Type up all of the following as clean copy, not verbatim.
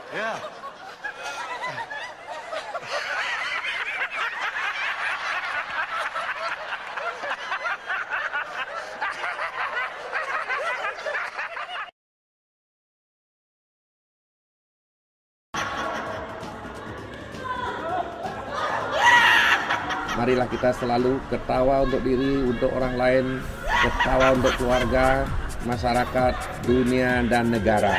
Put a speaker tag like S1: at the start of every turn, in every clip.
S1: Ya.
S2: Marilah kita selalu ketawa untuk diri, untuk orang lain, ketawa untuk keluarga, masyarakat, dunia, dan negara.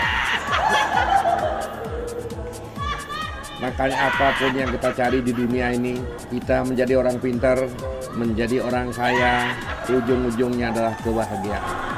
S2: Makanya apapun yang kita cari di dunia ini, kita menjadi orang pintar, menjadi orang kaya, ujung-ujungnya adalah kebahagiaan.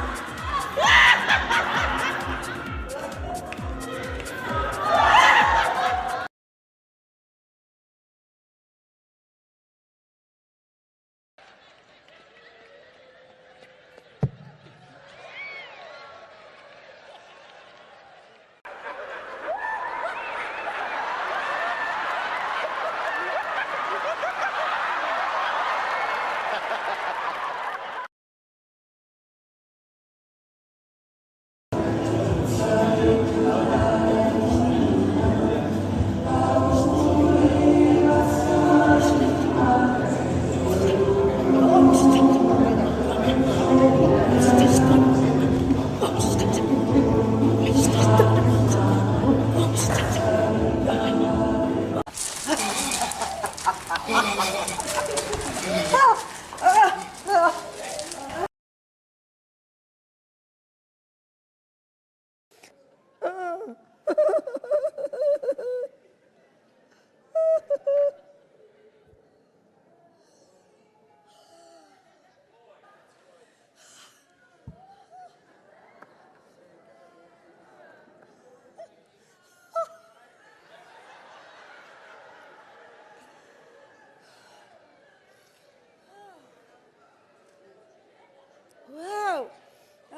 S3: Whoa.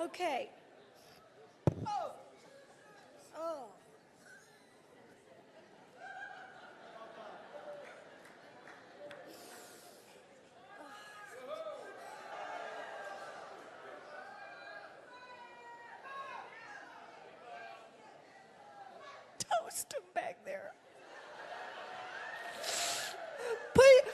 S3: Okay. Oh. Oh. Toast him back there. Please.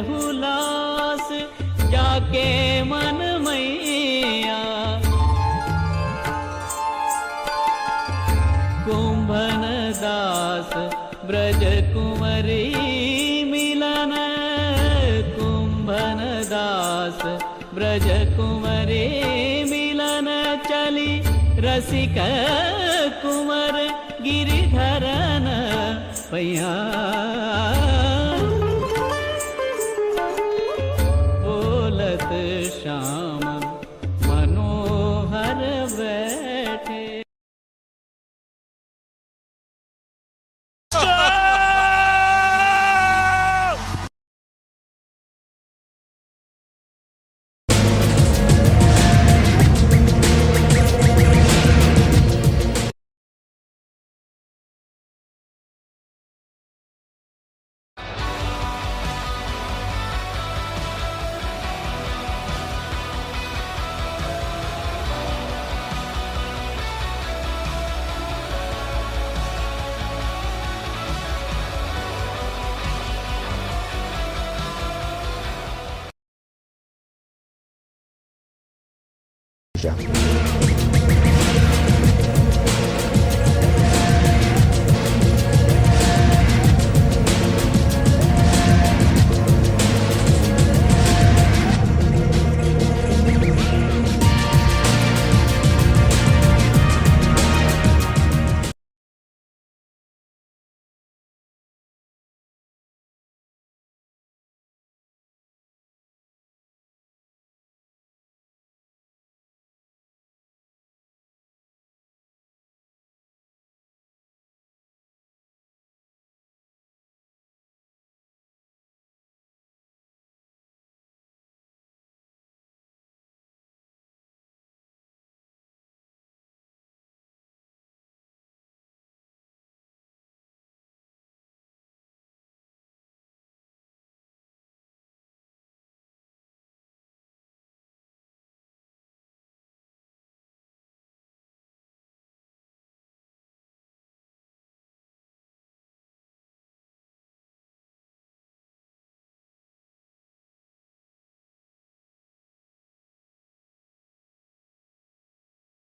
S4: Hulas जाके मन मैया कुंभन दास ब्रज कुंवरी मिलन कुंभन दास ब्रज कुंवरी मिलन चली रसिक कुंवर गिरिधरन पैया श्याम मनोहर बैठे
S2: Indonesia.